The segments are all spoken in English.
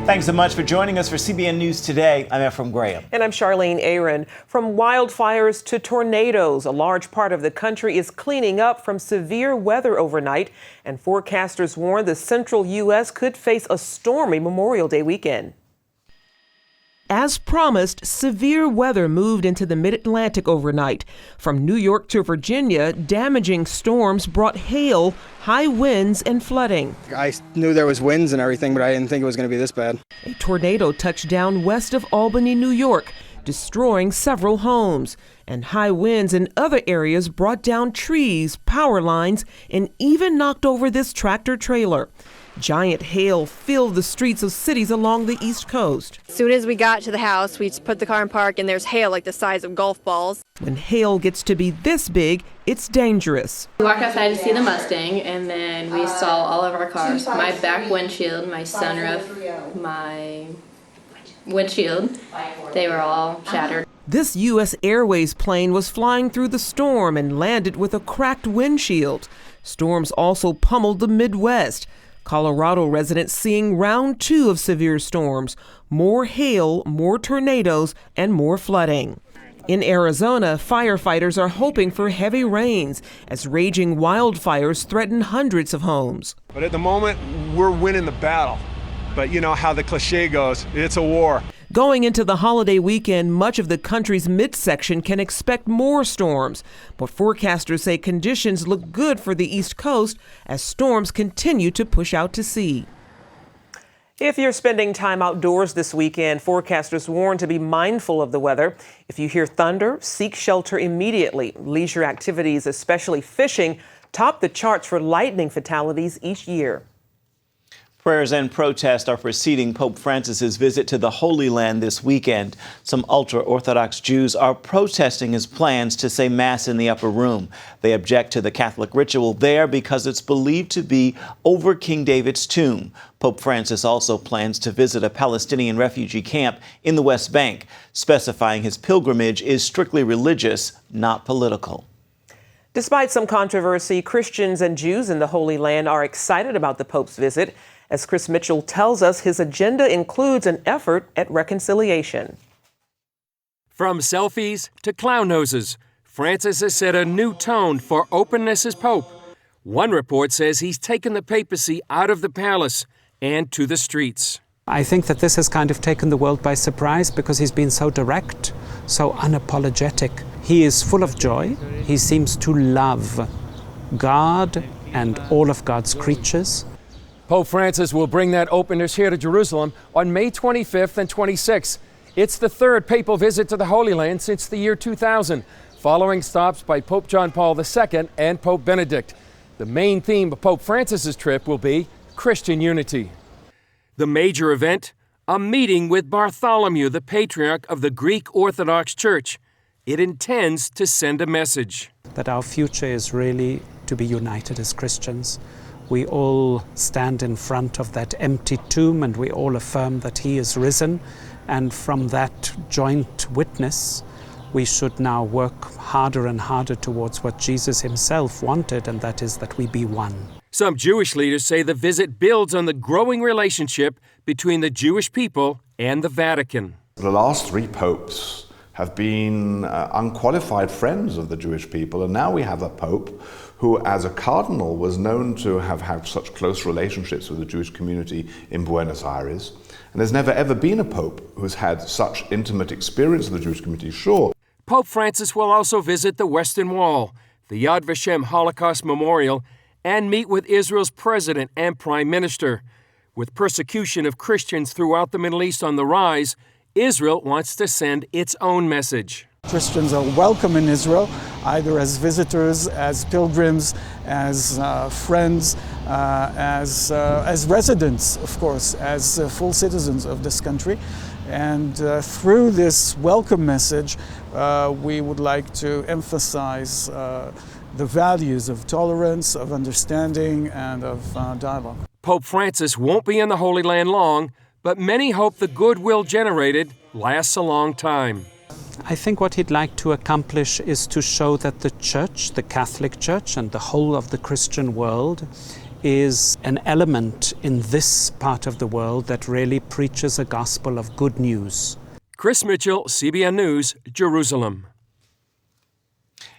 Thanks so much for joining us for CBN News Today. I'm Ephraim Graham. And I'm Charlene Aaron. From wildfires to tornadoes, a large part of the country is cleaning up from severe weather overnight, and forecasters warn the central U.S. could face a stormy Memorial Day weekend. As promised, severe weather moved into the mid-Atlantic overnight. From New York to Virginia, damaging storms brought hail, high winds, and flooding. I knew there was winds and everything, but I didn't think it was going to be this bad. A tornado touched down west of Albany, New York, destroying several homes. And high winds in other areas brought down trees, power lines, and even knocked over this tractor trailer. Giant hail filled the streets of cities along the East Coast. As soon as we got to the house, we put the car in park, and there's hail like the size of golf balls. When hail gets to be this big, it's dangerous. We walked outside to see the Mustang, and then we saw all of our cars. My back windshield, my sunroof, my windshield, they were all shattered. This U.S. Airways plane was flying through the storm and landed with a cracked windshield. Storms also pummeled the Midwest. Colorado residents seeing round 2 of severe storms, more hail, more tornadoes, and more flooding. In Arizona, firefighters are hoping for heavy rains as raging wildfires threaten hundreds of homes. But at the moment, we're winning the battle. But you know how the cliche goes, it's a war. Going into the holiday weekend, much of the country's midsection can expect more storms. But forecasters say conditions look good for the East Coast as storms continue to push out to sea. If you're spending time outdoors this weekend, forecasters warn to be mindful of the weather. If you hear thunder, seek shelter immediately. Leisure activities, especially fishing, top the charts for lightning fatalities each year. Prayers and protests are preceding Pope Francis's visit to the Holy Land this weekend. Some ultra-Orthodox Jews are protesting his plans to say Mass in the upper room. They object to the Catholic ritual there because it's believed to be over King David's tomb. Pope Francis also plans to visit a Palestinian refugee camp in the West Bank, specifying his pilgrimage is strictly religious, not political. Despite some controversy, Christians and Jews in the Holy Land are excited about the Pope's visit. As Chris Mitchell tells us, his agenda includes an effort at reconciliation. From selfies to clown noses, Francis has set a new tone for openness as Pope. One report says he's taken the papacy out of the palace and to the streets. I think that this has kind of taken the world by surprise because he's been so direct, so unapologetic. He is full of joy. He seems to love God and all of God's creatures. Pope Francis will bring that openness here to Jerusalem on May 25th and 26th. It's the third papal visit to the Holy Land since the year 2000, following stops by Pope John Paul II and Pope Benedict. The main theme of Pope Francis's trip will be Christian unity. The major event, a meeting with Bartholomew, the patriarch of the Greek Orthodox Church. It intends to send a message. That our future is really to be united as Christians. We all stand in front of that empty tomb and we all affirm that he is risen. And from that joint witness, we should now work harder and harder towards what Jesus himself wanted, and that is that we be one. Some Jewish leaders say the visit builds on the growing relationship between the Jewish people and the Vatican. The last 3 popes have been unqualified friends of the Jewish people, and now we have a pope who, as a cardinal, was known to have had such close relationships with the Jewish community in Buenos Aires. And there's never ever been a pope who's had such intimate experience of the Jewish community, sure. Pope Francis will also visit the Western Wall, the Yad Vashem Holocaust Memorial, and meet with Israel's president and prime minister. With persecution of Christians throughout the Middle East on the rise, Israel wants to send its own message. Christians are welcome in Israel, either as visitors, as pilgrims, as friends, as residents, of course, as full citizens of this country. And through this welcome message, we would like to emphasize the values of tolerance, of understanding, and of dialogue. Pope Francis won't be in the Holy Land long, but many hope the goodwill generated lasts a long time. I think what he'd like to accomplish is to show that the Church, the Catholic Church, and the whole of the Christian world is an element in this part of the world that really preaches a gospel of good news. Chris Mitchell, CBN News, Jerusalem.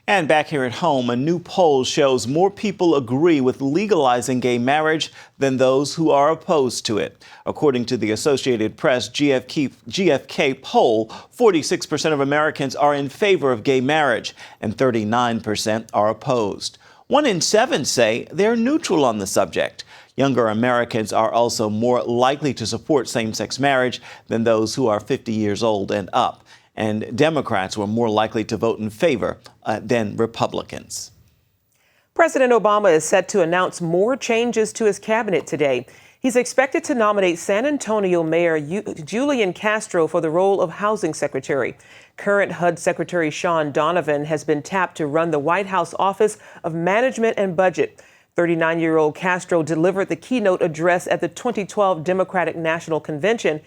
And back here at home, a new poll shows more people agree with legalizing gay marriage than those who are opposed to it. According to the Associated Press GfK poll, 46% of Americans are in favor of gay marriage and 39% are opposed. 1 in 7 say they're neutral on the subject. Younger Americans are also more likely to support same-sex marriage than those who are 50 years old and up. And Democrats were more likely to vote in favor than Republicans. President Obama is set to announce more changes to his cabinet today. He's expected to nominate San Antonio Mayor Julian Castro for the role of housing secretary. Current HUD Secretary Sean Donovan has been tapped to run the White House Office of Management and Budget. 39-year-old Castro delivered the keynote address at the 2012 Democratic National Convention.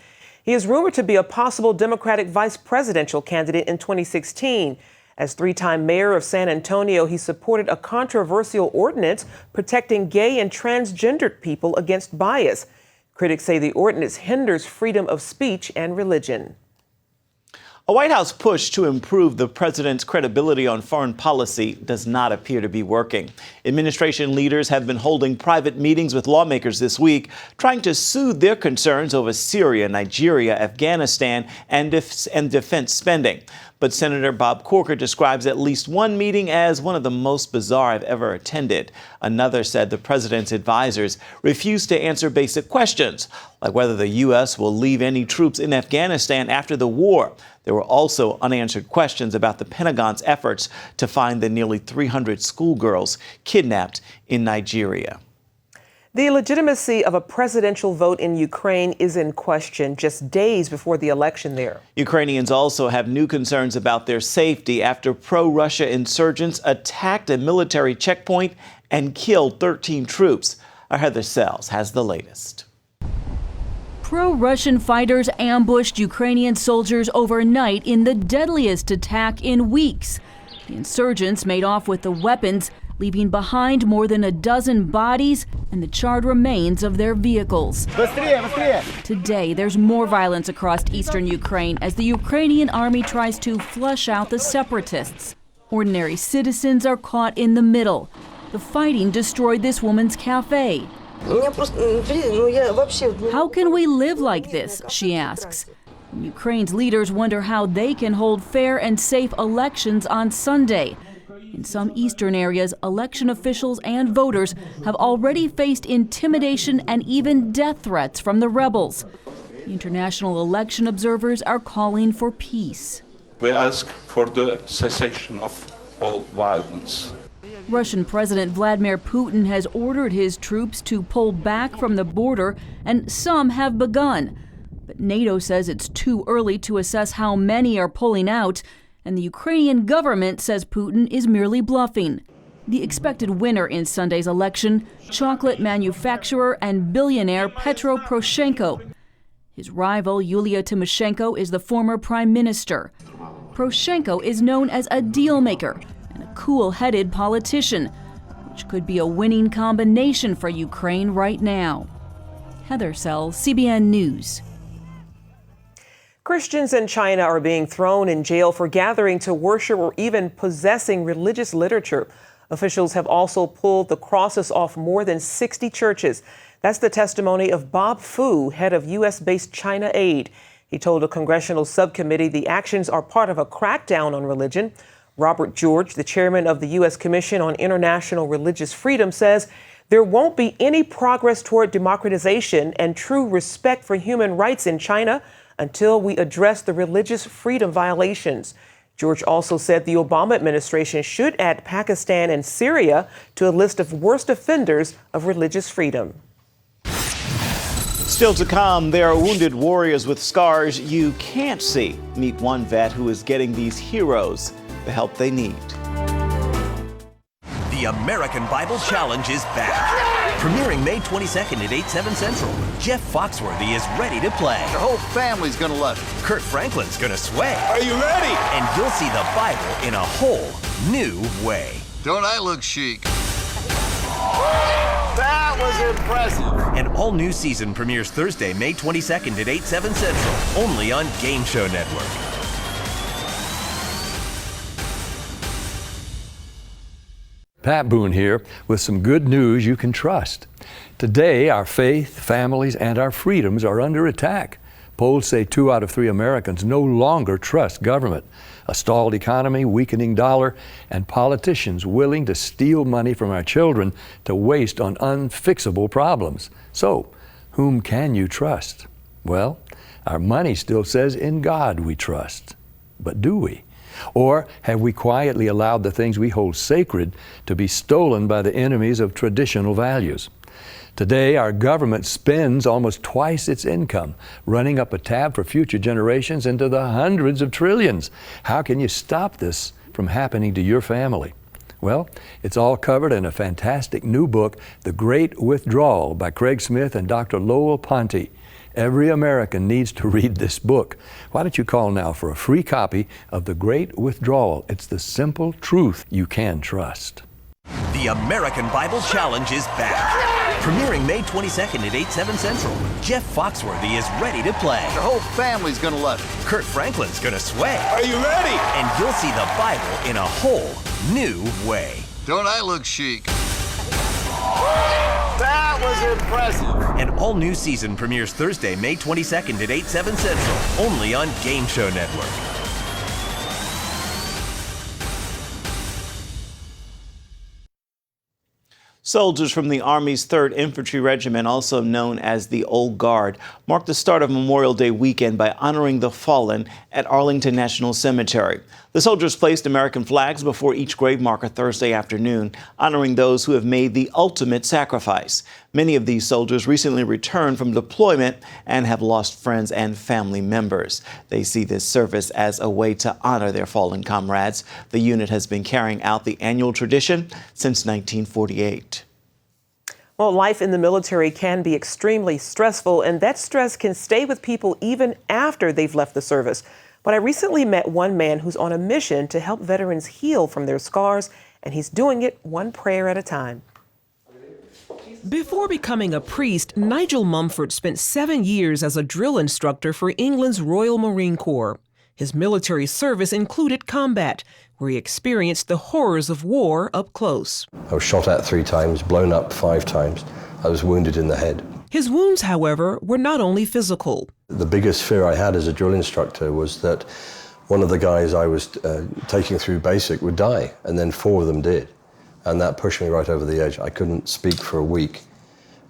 He is rumored to be a possible Democratic vice presidential candidate in 2016. As three-time mayor of San Antonio, he supported a controversial ordinance protecting gay and transgendered people against bias. Critics say the ordinance hinders freedom of speech and religion. A White House push to improve the president's credibility on foreign policy does not appear to be working. Administration leaders have been holding private meetings with lawmakers this week, trying to soothe their concerns over Syria, Nigeria, Afghanistan, and defense spending. But Senator Bob Corker describes at least one meeting as one of the most bizarre I've ever attended. Another said the president's advisors refused to answer basic questions, like whether the U.S. will leave any troops in Afghanistan after the war. There were also unanswered questions about the Pentagon's efforts to find the nearly 300 schoolgirls kidnapped in Nigeria. The legitimacy of a presidential vote in Ukraine is in question just days before the election there. Ukrainians also have new concerns about their safety after pro-Russia insurgents attacked a military checkpoint and killed 13 troops. Our Heather Sells has the latest. Pro-Russian fighters ambushed Ukrainian soldiers overnight in the deadliest attack in weeks. The insurgents made off with the weapons, leaving behind more than a dozen bodies and the charred remains of their vehicles. Today, there's more violence across eastern Ukraine as the Ukrainian army tries to flush out the separatists. Ordinary citizens are caught in the middle. The fighting destroyed this woman's cafe. How can we live like this, she asks. Ukraine's leaders wonder how they can hold fair and safe elections on Sunday. In some eastern areas, election officials and voters have already faced intimidation and even death threats from the rebels. International election observers are calling for peace. We ask for the cessation of all violence. Russian President Vladimir Putin has ordered his troops to pull back from the border, and some have begun. But NATO says it's too early to assess how many are pulling out, and the Ukrainian government says Putin is merely bluffing. The expected winner in Sunday's election, chocolate manufacturer and billionaire Petro Poroshenko. His rival, Yulia Tymoshenko, is the former prime minister. Poroshenko is known as a deal maker and a cool-headed politician, which could be a winning combination for Ukraine right now. Heather Sells, CBN News. Christians in China are being thrown in jail for gathering to worship or even possessing religious literature. Officials have also pulled the crosses off more than 60 churches. That's the testimony of Bob Fu, head of U.S.-based China Aid. He told a congressional subcommittee the actions are part of a crackdown on religion. Robert George, the chairman of the U.S. Commission on International Religious Freedom, says there won't be any progress toward democratization and true respect for human rights in China until we address the religious freedom violations. George also said the Obama administration should add Pakistan and Syria to a list of worst offenders of religious freedom. Still to come, there are wounded warriors with scars you can't see. Meet one vet who is getting these heroes the help they need. The American Bible Challenge is back. Premiering May 22nd at 8/7 Central. Jeff Foxworthy is ready to play. The whole family's gonna love it. Kurt Franklin's gonna sway. Are you ready? And you'll see the Bible in a whole new way. Don't I look chic? That was impressive. An all-new season premieres Thursday, May 22nd at 8, 7 Central, only on Game Show Network. Pat Boone here with some good news you can trust. Today, our faith, families, and our freedoms are under attack. Polls say 2 out of 3 Americans no longer trust government. A stalled economy, weakening dollar, and politicians willing to steal money from our children to waste on unfixable problems. So, whom can you trust? Well, our money still says in God we trust. But do we? Or have we quietly allowed the things we hold sacred to be stolen by the enemies of traditional values? Today, our government spends almost twice its income, running up a tab for future generations into the hundreds of trillions. How can you stop this from happening to your family? Well, it's all covered in a fantastic new book, The Great Withdrawal by Craig Smith and Dr. Lowell Ponte. Every American needs to read this book. Why don't you call now for a free copy of The Great Withdrawal? It's the simple truth you can trust. The American Bible Challenge is back. Premiering May 22nd at 8, 7 Central. Jeff Foxworthy is ready to play. The whole family's gonna love it. Kurt Franklin's gonna sway. Are you ready? And you'll see the Bible in a whole new way. Don't I look chic? That was impressive. An all-new season premieres Thursday, May 22nd at 8, 7 Central, only on Game Show Network. Soldiers from the Army's 3rd Infantry Regiment, also known as the Old Guard, marked the start of Memorial Day weekend by honoring the fallen at Arlington National Cemetery. The soldiers placed American flags before each grave marker Thursday afternoon, honoring those who have made the ultimate sacrifice. Many of these soldiers recently returned from deployment and have lost friends and family members. They see this service as a way to honor their fallen comrades. The unit has been carrying out the annual tradition since 1948. Well, life in the military can be extremely stressful, and that stress can stay with people even after they've left the service. But I recently met one man who's on a mission to help veterans heal from their scars, and he's doing it one prayer at a time. Before becoming a priest, Nigel Mumford spent 7 years as a drill instructor for England's Royal Marine Corps. His military service included combat, where he experienced the horrors of war up close. I was shot at 3 times, blown up 5 times. I was wounded in the head. His wounds, however, were not only physical. The biggest fear I had as a drill instructor was that one of the guys I was taking through basic would die, and then 4 of them did. And that pushed me right over the edge. I couldn't speak for a week,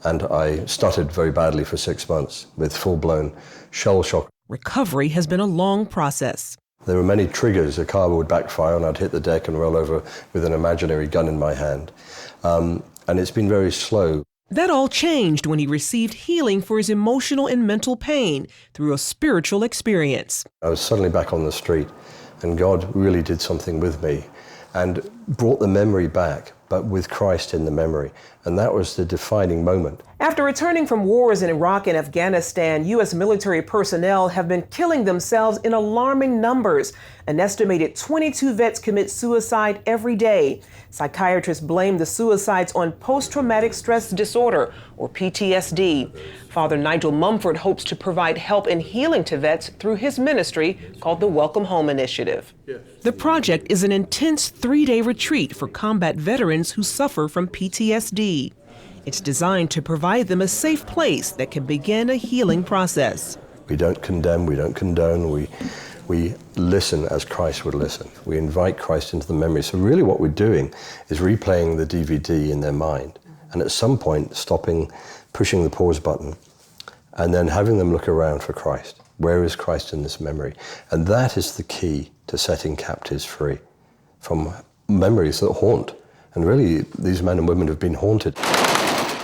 and I stuttered very badly for 6 months with full-blown shell shock. Recovery has been a long process. There were many triggers. A car would backfire and I'd hit the deck and roll over with an imaginary gun in my hand. And it's been very slow. That all changed when he received healing for his emotional and mental pain through a spiritual experience. I was suddenly back on the street, and God really did something with me and brought the memory back, but with Christ in the memory. And that was the defining moment. After returning from wars in Iraq and Afghanistan, U.S. military personnel have been killing themselves in alarming numbers. An estimated 22 vets commit suicide every day. Psychiatrists blame the suicides on post-traumatic stress disorder, or PTSD. Father Nigel Mumford hopes to provide help and healing to vets through his ministry called the Welcome Home Initiative. The project is an intense 3-day retreat for combat veterans who suffer from PTSD. It's designed to provide them a safe place that can begin a healing process. We don't condemn, we don't condone, we listen as Christ would listen. We invite Christ into the memory. So really what we're doing is replaying the DVD in their mind, and at some point stopping, pushing the pause button, and then having them look around for Christ. Where is Christ in this memory? And that is the key to setting captives free from memories that haunt. And really, these men and women have been haunted.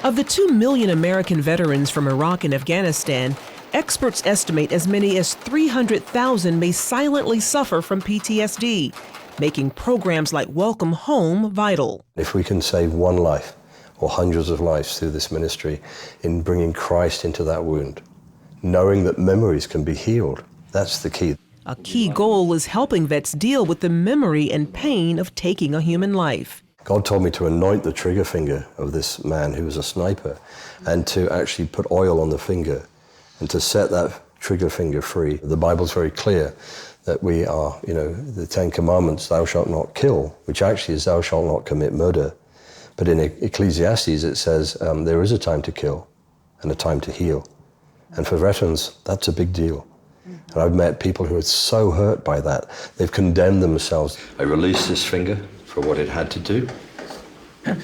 Of the 2 million American veterans from Iraq and Afghanistan, experts estimate as many as 300,000 may silently suffer from PTSD, making programs like Welcome Home vital. If we can save one life or hundreds of lives through this ministry in bringing Christ into that wound, knowing that memories can be healed, that's the key. A key goal is helping vets deal with the memory and pain of taking a human life. God told me to anoint the trigger finger of this man who was a sniper and to actually put oil on the finger and to set that trigger finger free. The Bible's very clear that we are, the 10 Commandments, thou shalt not kill, which actually is thou shalt not commit murder. But in Ecclesiastes it says there is a time to kill and a time to heal. And for veterans, that's a big deal. And I've met people who are so hurt by that, they've condemned themselves. I released this finger for what it had to do. Thank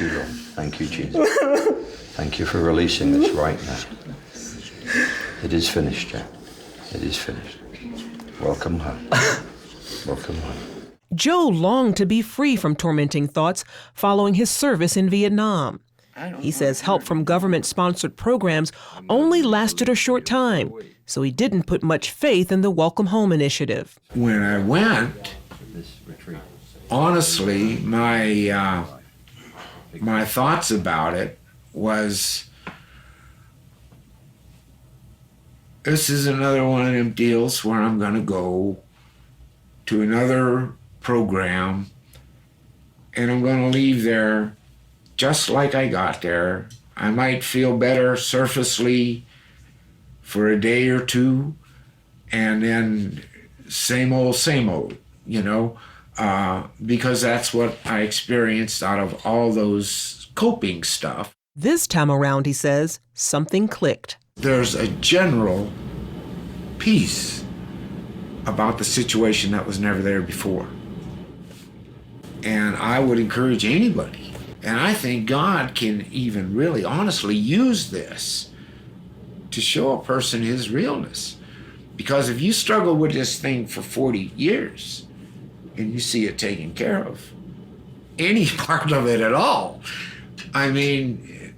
you, Lord. Thank you, Jesus. Thank you for releasing this right now. It is finished, Jack. It is finished. Welcome home. Welcome home. Joe longed to be free from tormenting thoughts following his service in Vietnam. He says help from government-sponsored programs only lasted a short time, so he didn't put much faith in the Welcome Home initiative. When I went, honestly, my thoughts about it was, this is another one of them deals where I'm going to go to another program and I'm going to leave there just like I got there. I might feel better surfacely for a day or two and then same old, because that's what I experienced out of all those coping stuff. This time around, he says, something clicked. There's a general peace about the situation that was never there before. And I would encourage anybody, and I think God can even really honestly use this to show a person his realness. Because if you struggle with this thing for 40 years and you see it taken care of, any part of it at all, I mean,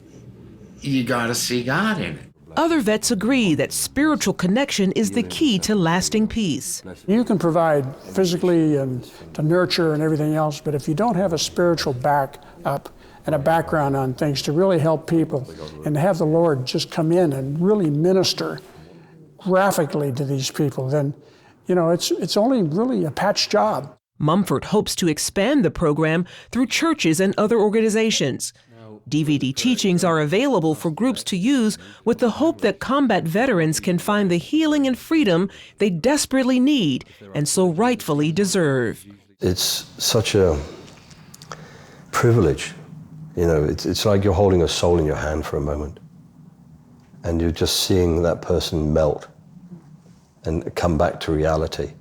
you gotta see God in it. Other vets agree that spiritual connection is the key to lasting peace. You can provide physically and to nurture and everything else, but if you don't have a spiritual backup and a background on things to really help people and to have the Lord just come in and really minister graphically to these people, then, it's only really a patch job. Mumford hopes to expand the program through churches and other organizations. DVD teachings are available for groups to use with the hope that combat veterans can find the healing and freedom they desperately need and so rightfully deserve. It's such a privilege. It's like you're holding a soul in your hand for a moment and you're just seeing that person melt and come back to reality.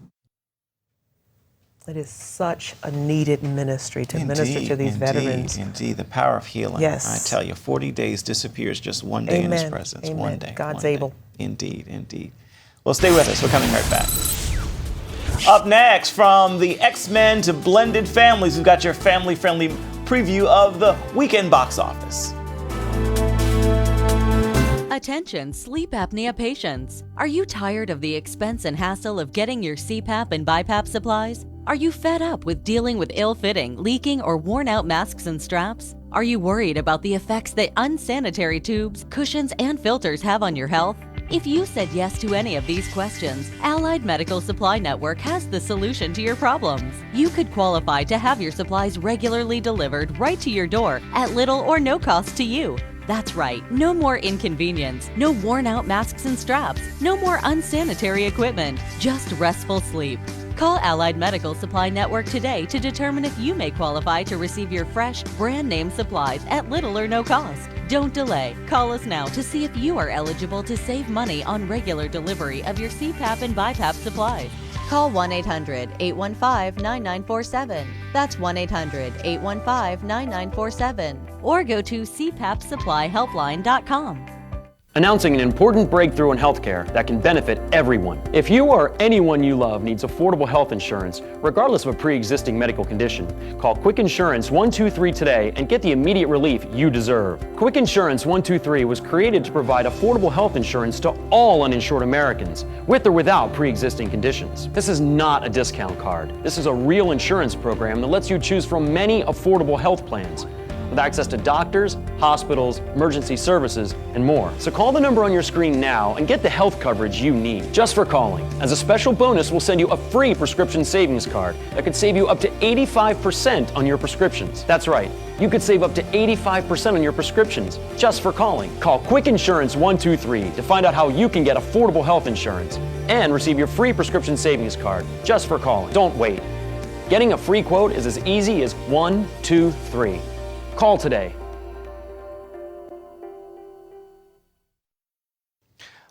It is such a needed ministry to minister to these veterans. Indeed, the power of healing. Yes. I tell you, 40 days disappears just one day in His presence. Amen. One day. God's one day. able. Indeed. Well, stay with us. We're coming right back. Up next, from the X-Men to blended families, we've got your family-friendly preview of the weekend box office. Attention sleep apnea patients. Are you tired of the expense and hassle of getting your CPAP and BiPAP supplies? Are you fed up with dealing with ill-fitting, leaking, or worn-out masks and straps? Are you worried about the effects that unsanitary tubes, cushions, and filters have on your health? If you said yes to any of these questions, Allied Medical Supply Network has the solution to your problems. You could qualify to have your supplies regularly delivered right to your door at little or no cost to you. That's right, no more inconvenience, no worn-out masks and straps, no more unsanitary equipment, just restful sleep. Call Allied Medical Supply Network today to determine if you may qualify to receive your fresh, brand-name supplies at little or no cost. Don't delay. Call us now to see if you are eligible to save money on regular delivery of your CPAP and BiPAP supplies. Call 1-800-815-9947. That's 1-800-815-9947. Or go to cpapsupplyhelpline.com. Announcing an important breakthrough in healthcare that can benefit everyone. If you or anyone you love needs affordable health insurance, regardless of a pre-existing medical condition, call Quick Insurance 123 today and get the immediate relief you deserve. Quick Insurance 123 was created to provide affordable health insurance to all uninsured Americans, with or without pre-existing conditions. This is not a discount card. This is a real insurance program that lets you choose from many affordable health plans. with access to doctors, hospitals, emergency services, and more. So call the number on your screen now and get the health coverage you need just for calling. As a special bonus, we'll send you a free prescription savings card that could save you up to 85% on your prescriptions. That's right. You could save up to 85% on your prescriptions just for calling. Call Quick Insurance 123 to find out how you can get affordable health insurance and receive your free prescription savings card just for calling. Don't wait. Getting a free quote is as easy as 1, 2, 3. Call today.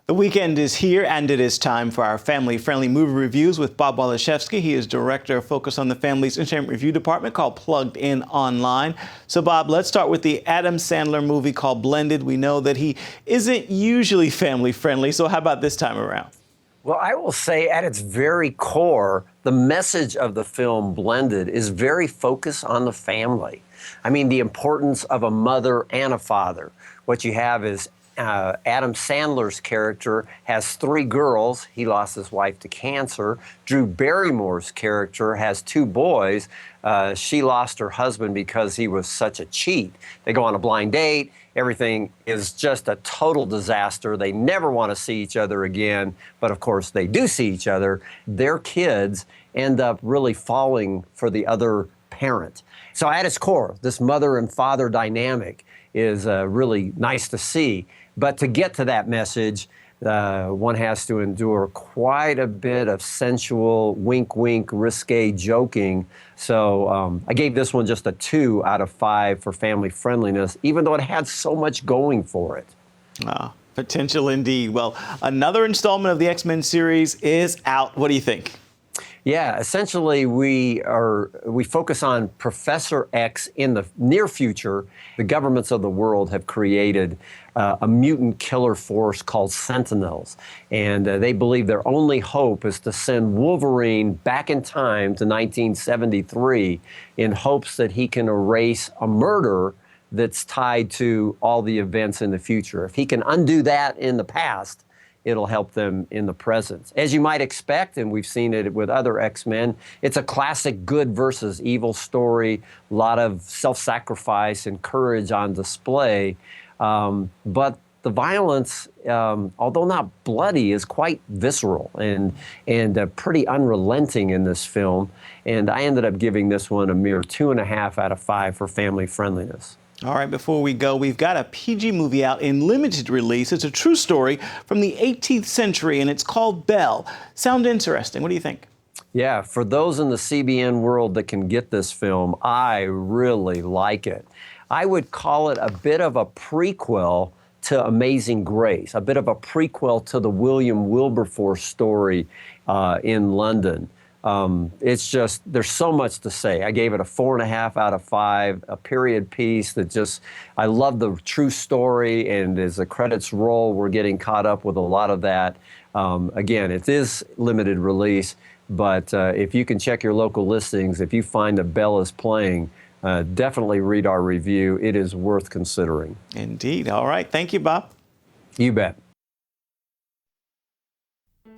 The weekend is here, and it is time for our family-friendly movie reviews with Bob Waliszewski. He is director of Focus on the Family's entertainment review department called Plugged In Online. So, Bob, let's start with the Adam Sandler movie called Blended. We know that he isn't usually family-friendly, so how about this time around? Well, I will say at its very core, the message of the film Blended is very focused on the family. I mean, the importance of a mother and a father. What you have is Adam Sandler's character has 3 girls. He lost his wife to cancer. Drew Barrymore's character has 2 boys. She lost her husband because he was such a cheat. They go on a blind date. Everything is just a total disaster. They never want to see each other again. But of course, they do see each other. Their kids end up really falling for the other parent. So at its core, this mother and father dynamic is really nice to see. But to get to that message, one has to endure quite a bit of sensual, wink-wink, risque joking. So I gave this one just a 2 out of 5 for family friendliness, even though it had so much going for it. Potential indeed. Well, another installment of the X-Men series is out. What do you think? Yeah, essentially we focus on Professor X in the near future. The governments of the world have created a mutant killer force called Sentinels, and they believe their only hope is to send Wolverine back in time to 1973 in hopes that he can erase a murder that's tied to all the events in the future. If he can undo that in the past, it'll help them in the present. As you might expect, and we've seen it with other X-Men, it's a classic good versus evil story, a lot of self-sacrifice and courage on display. But the violence, although not bloody, is quite visceral and pretty unrelenting in this film. And I ended up giving this one a mere 2.5 out of 5 for family friendliness. All right, before we go, we've got a PG movie out in limited release. It's a true story from the 18th century, and it's called Belle. Sound interesting. What do you think? Yeah, for those in the CBN world that can get this film, I really like it. I would call it a bit of a prequel to Amazing Grace, a bit of a prequel to the William Wilberforce story in London. It's just, there's so much to say. I gave it a 4.5 out of 5, a period piece that just, I love the true story, and as the credits roll, we're getting caught up with a lot of that. Again, it is limited release, but if you can check your local listings, if you find that Belle is playing, definitely read our review. It is worth considering. Indeed. All right. Thank you, Bob. You bet.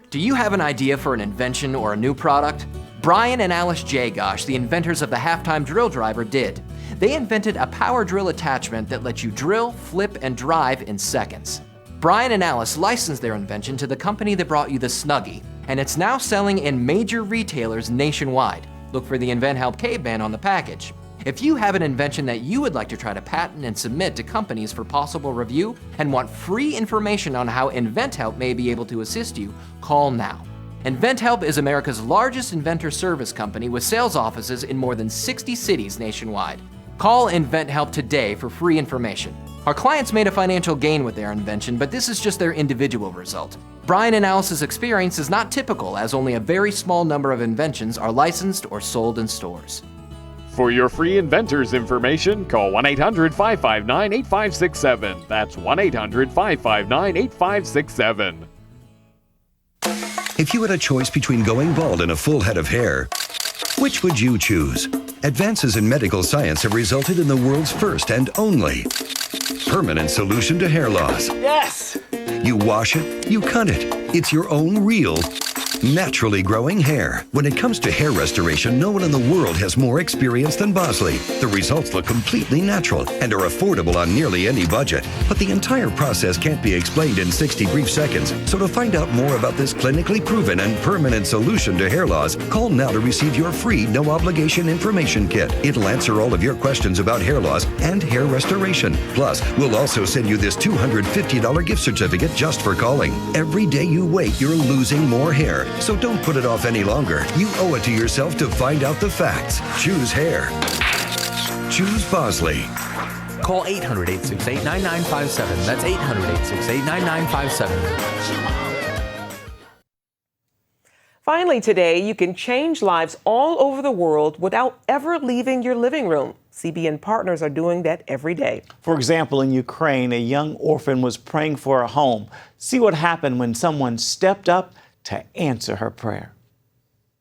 Do you have an idea for an invention or a new product? Brian and Alice Jagosh, the inventors of the halftime drill driver, did. They invented a power drill attachment that lets you drill, flip, and drive in seconds. Brian and Alice licensed their invention to the company that brought you the Snuggie, and it's now selling in major retailers nationwide. Look for the Invent Help Caveman on the package. If you have an invention that you would like to try to patent and submit to companies for possible review and want free information on how InventHelp may be able to assist you, call now. InventHelp is America's largest inventor service company with sales offices in more than 60 cities nationwide. Call InventHelp today for free information. Our clients made a financial gain with their invention, but this is just their individual result. Brian and Alice's experience is not typical, as only a very small number of inventions are licensed or sold in stores. For your free inventors information, call 1-800-559-8567. That's 1-800-559-8567. If you had a choice between going bald and a full head of hair, which would you choose? Advances in medical science have resulted in the world's first and only permanent solution to hair loss. Yes! You wash it, you cut it. It's your own real naturally growing hair. When it comes to hair restoration, no one in the world has more experience than Bosley. The results look completely natural and are affordable on nearly any budget. But the entire process can't be explained in 60 brief seconds. So to find out more about this clinically proven and permanent solution to hair loss, call now to receive your free no-obligation information kit. It'll answer all of your questions about hair loss and hair restoration. Plus, we'll also send you this $250 gift certificate just for calling. Every day you wait, you're losing more hair. So don't put it off any longer. You owe it to yourself to find out the facts. Choose hair. Choose Bosley. Call 800-868-9957. That's 800-868-9957. Finally today, you can change lives all over the world without ever leaving your living room. CBN partners are doing that every day. For example, in Ukraine, a young orphan was praying for a home. See what happened when someone stepped up to answer her prayer.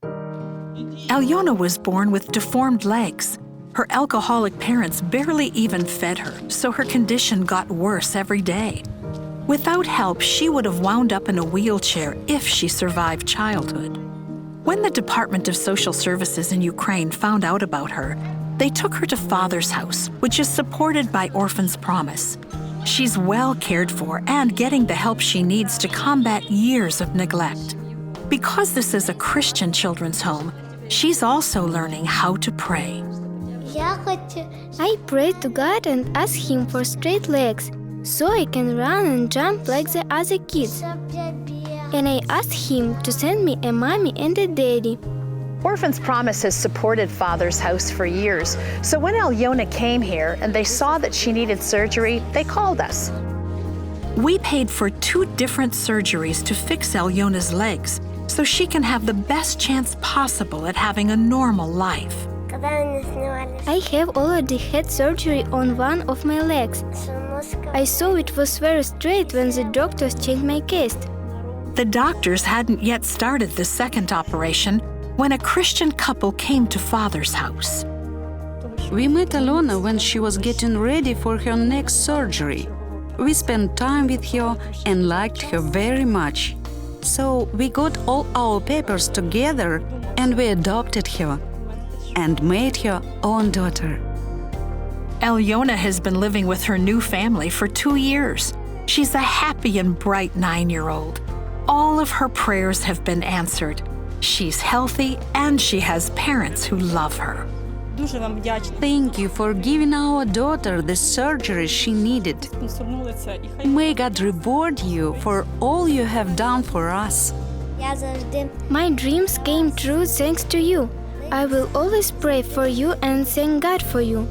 Alyona was born with deformed legs. Her alcoholic parents barely even fed her, so her condition got worse every day. Without help, she would have wound up in a wheelchair if she survived childhood. When the Department of Social Services in Ukraine found out about her, they took her to Father's House, which is supported by Orphans Promise. She's well cared for and getting the help she needs to combat years of neglect. Because this is a Christian children's home, she's also learning how to pray. I pray to God and ask Him for straight legs, so I can run and jump like the other kids. And I asked Him to send me a mommy and a daddy. Orphans Promise has supported Father's House for years, so when Alyona came here and they saw that she needed surgery, they called us. We paid for 2 different surgeries to fix Alyona's legs, so she can have the best chance possible at having a normal life. I have already had surgery on one of my legs. I saw it was very straight when the doctors changed my cast. The doctors hadn't yet started the second operation when a Christian couple came to Father's House. We met Alyona when she was getting ready for her next surgery. We spent time with her and liked her very much. So we got all our papers together and we adopted her and made her own daughter. Alyona has been living with her new family for 2 years. She's a happy and bright 9-year-old. All of her prayers have been answered. She's healthy and she has parents who love her. Thank you for giving our daughter the surgery she needed. May God reward you for all you have done for us. My dreams came true thanks to you. I will always pray for you and thank God for you.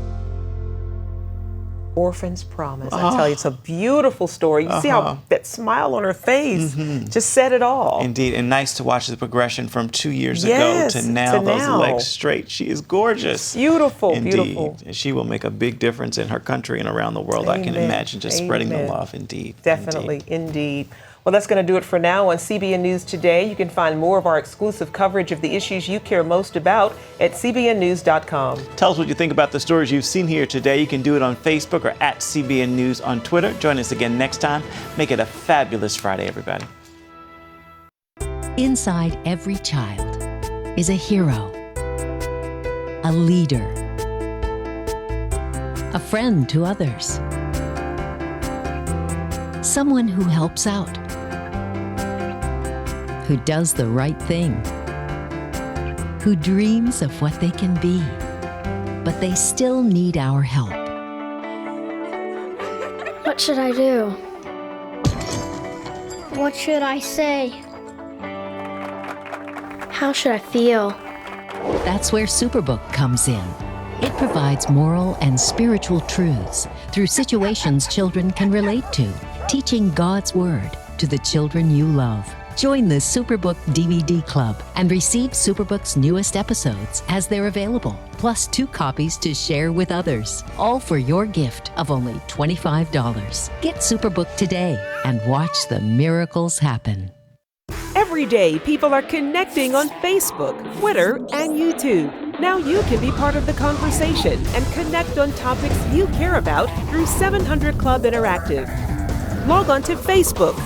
Orphans Promise. I tell you, it's a beautiful story. You see how that smile on her face just said it all. Indeed, and nice to watch the progression from 2 years ago to now. Those legs straight. She is gorgeous. Beautiful, Indeed. beautiful. And she will make a big difference in her country and around the world. Amen. I can imagine just spreading the love. Indeed. Definitely, indeed. Well, that's going to do it for now on CBN News Today. You can find more of our exclusive coverage of the issues you care most about at cbnnews.com. Tell us what you think about the stories you've seen here today. You can do it on Facebook or at CBN News on Twitter. Join us again next time. Make it a fabulous Friday, everybody. Inside every child is a hero, a leader, a friend to others, someone who helps out, who does the right thing, who dreams of what they can be, but they still need our help. What should I do? What should I say? How should I feel? That's where Superbook comes in. It provides moral and spiritual truths through situations children can relate to, teaching God's Word to the children you love. Join the Superbook DVD Club and receive Superbook's newest episodes as they're available, plus 2 copies to share with others, all for your gift of only $25. Get Superbook today and watch the miracles happen. Every day, people are connecting on Facebook, Twitter, and YouTube. Now you can be part of the conversation and connect on topics you care about through 700 Club Interactive. Log on to Facebook,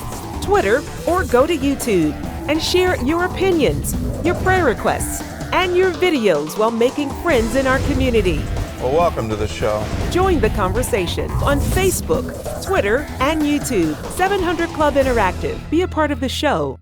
Twitter, or go to YouTube. and share your opinions, your prayer requests, and your videos while making friends in our community. Well, welcome to the show. Join the conversation on Facebook, Twitter, and YouTube. 700 Club Interactive. Be a part of the show.